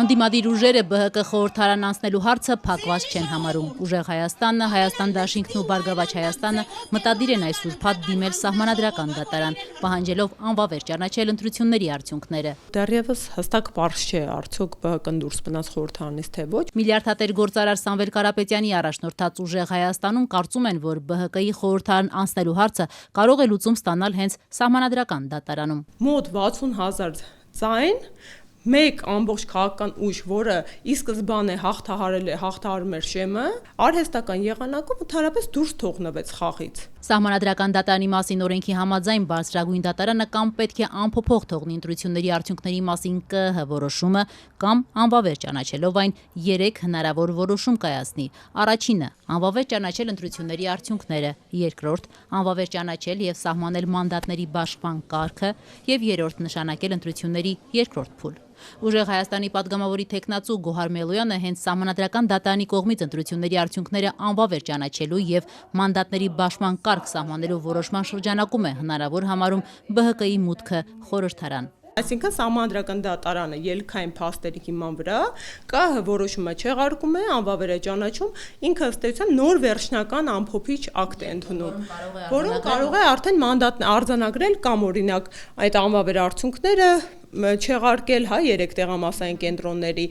Ընդդիմադիր ուժերը ԲՀԿ խորհրդարան անցնելու հարցը փակված չեն համարում։ Ուժեղ Հայաստանը, Հայաստան դաշինքն ու Բարգավաճ Հայաստանը մտադիր են այս ուրբաթ դիմել սահմանադրական դատարան, պահանջելով անվավեր ճանաչել ընտրությունների արդյունքները։ Դեռևս հստակ պարզ չէ արդյոք ԲՀԿ-ն դուրս մնաց խորհրդարանից թե ոչ։ Միլիարդատեր գործարար Սամվել Կարապետյանի առաջնորդած ուժեղ Հայաստանում կարծում են, որ ԲՀԿ-ի խորհրդարան անցնելու հարցը կարող է լուծում ստանալ հենց սահմանադրական դատարանում։ Մոտ 60,000 ձայն մեկ ամբողջ քաղաքական ուժ, որը ի սկզբանե հաղթահարում էր Շեմը, արհեստական եղանակով ընդհանրապես դուրս թողնվեց խաղից։ Սահմանադրական դատարանի մասին օրենքի համաձայն բարձրագույն դատարանը կամ պետք է անփոփոխ թողնի ընտրությունների արդյունքների մասին ԿԸՀ որոշումը, կամ անվավեր ճանաչելով այն 3 հնարավոր որոշում կայացնի։ Առաջինը՝ անվավեր ճանաչել ընտրությունների արդյունքները, երկրորդ՝ անվավեր ճանաչել եւ սահմանել մանդատների բաշխման կարգը, եւ երրորդ՝ նշանակել ընտրությունների երկրորդ փուլ։ Ուժեղ Հայաստանի падգամավորի տեխնացու Գոհար Մելոյանը հենց սահմանադրական դատարանի կողմից ընտրությունների արդյունքները անվավեր ճանաչելու եւ մանդատների բաշխման կարգ սահմանելու որոշման շրջանակում է հնարավոր համարում ԲՀԿ-ի մուտքը խորհրդարան։ Այսինքն սահմանադրական դատարանը ելքային փաստերի հիման վրա ԿՀ որոշումը չեղարկում է, անվավեր է ճանաչում, ինքը ըստ էության նոր վերջնական ամփոփիչ ակտ է ընդունում, որոնք կարող է արդեն մանդատ արձանագրել կամ օրինակ այդ անվավեր արդյունքները չեղարկել 3 տեղամասային կենտրոնների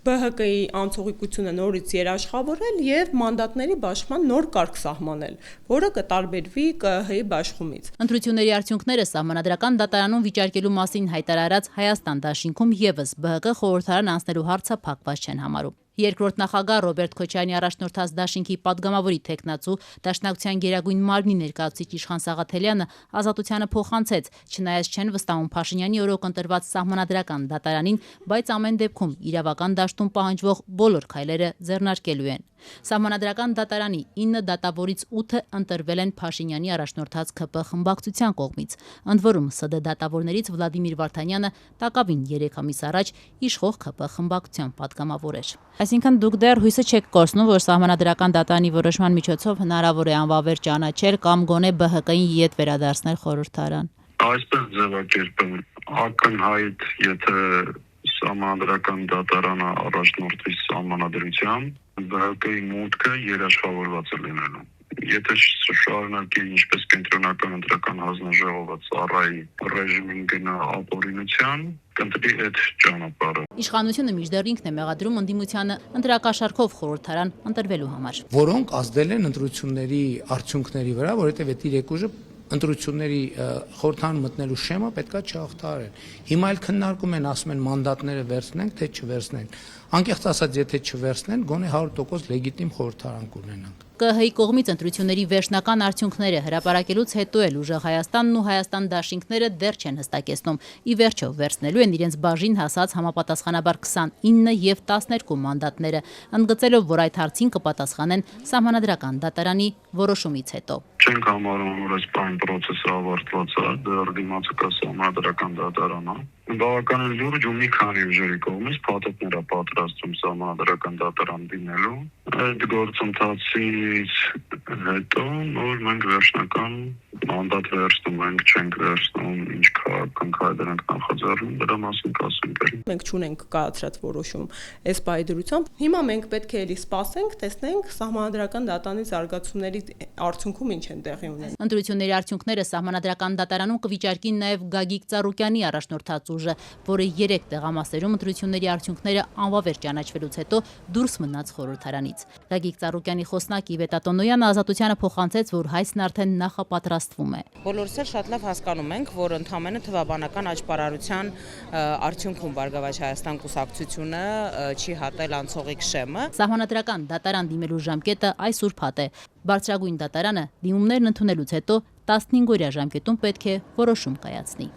ԲՀԿ-ի անցողիկությունը նորից երաշխավորել եւ մանդատների բաշխման նոր կարգ սահմանել, որը կտարբերվի ԿՀ-ի բաշխումից։ Ընտրությունների արդյունքները սահմանադրական դատարանում վիճարկելու մասին հայտարարած Հայաստան դաշինքում եւս ԲՀԿ խորհրդարան անցնելու հարցը փակված չեն համարում։ Երկրորդ նախագահ Ռոբերտ Քոչարյանի առաջնորդած դաշինքի падգամավորի տեխնացու Դաշնակցության գերագույն մարմնի ներկայացուցիչ Իշխան Սաղաթելյանը ազատությանը փոխանցեց, չնայած չեն վստահում Փաշինյանի օրոք ընտրված սահմանադրական դատարանին, բայց ամեն դեպքում իրավական դաշտում պահանջվող բոլոր քայլերը ձեռնարկելու են։ Սահմանադրական դատարանի 9 դատավորից 8-ը ընտրվել են Փաշինյանի առաջնորդած ՔՊ խմբակցության կողմից։ Ընդ որում ՍԴ դատավորներից Վլադիմիր Վարդանյանը տակավին 3 ամիս առաջ իշխող ՔՊ խմբակցության падգամավոր էր։ Այսինքն դուք դեռ հույսը չեք կորցնում, որ սահմանադրական դատարանի որոշման միջոցով հնարավոր է անվավեր ճանաչել կամ գոնե ԲՀԿ-ին ետ վերադարձնել խորհրդարան։ Այսպես ձևակերպեմ, ակնհայտ, եթե սահմանադրական դատարանը առաջնորդի սահմանադրությամբ, ԲՀԿ-ի մուտքը երաշխավորված է լինելու։ Եթե շարունակի ինչպես կենտրոնական ընտրական հանձնաժողովը ծառայի ռեժիմին գնա ապօրինության, կընտրի այդ ճանապարհը։ Իշխանությունը մինչդեռ ինքն է մեղադրում ընդդիմությանը ընտրակաշառքով խորհրդարան ընտրվելու համար։ Որոնք ազդել են ընտրությունների արդյունքների վրա, որովհետև այդ 3 ուժը ընտրությունների խորհրդարան մտնելու շեմը պետքա չհաղթահարեն։ Հիմա էլ քննարկում են, ասում են մանդատները վերցնենք, թե չվերցնենք։ Անկեղծ ասած, եթե չվերցնեն, գոնե 100% լեգիտիմ խորհրդարան կունենանք։ ԿՀ-ի կողմից ընտրությունների վերջնական արդյունքները հրապարակելուց հետո էլ ուժեղ Հայաստանն ու Հայաստան դաշինքները դեռ չեն հստակեցնում։ Ի վերջո վերցնելու են իրենց բաժին հասած համապատասխանաբար 29 եւ 12 մանդատները, ընդգծելով, որ այդ հարցին կպատասխանեն սահմանադրական դատարանի որոշումից հետո։ Չենք համարում, որ այս բան process-ը ավարտված է, դեռ դիմացը կա սահմանադրական դատարանը։ Բավականին լուրջ ու մի քանի ուժերի կողմից փաթեթներ է պատրաստում սահմանադրական դատարան դիմելու։ Այդ գործընթացից հետո նոր մենք վերջնական մանդատ վերցնում ենք, չենք վերցնում, ինչ քաղաքական քայլեր ենք նախաձեռնում, դրա մասին կասենք։ Մենք չունենք կայացրած որոշում այս պայդրությամբ։ Հիմա մենք պետք է էլի սպասենք, տեսնենք սահմանադրական դատարանի զարգացումների արդյունքում ինչ են տեղի ունենում։ Ընտրությունների արդյունքները սահմանադրական դատարանում կվիճարկի նաև Գագիկ Ծառուկյանի առաջնորդած ուժը, որը 3 տեղամասերում ընտրությունների արդյունքները անվավեր ճանաչվելուց հետո դուրս մնաց խորհրդարանից։ Գագիկ Ծառուկյանի խոսնակ Իվետ Ատոնոյանը ազատությանը փոխանցեց, որ հայցն արդեն նախապատրաստվում է։ Բոլորս էլ շատ լավ հասկանում ենք, որ ընդհանրապես թվաբանական աճպարարության արդյունքում Բարգավաճ Հայաստան կուսակցությունը չի հատել անցողիկ շեմը։ Սահմանադրական դատարան դիմելու ժամկետը այս ուրբաթ է։ Բարձրագույն դատարանը դիմումներն ընդունելուց հետո 15 օրյա ժամկետում պետք է որոշում կայացնի։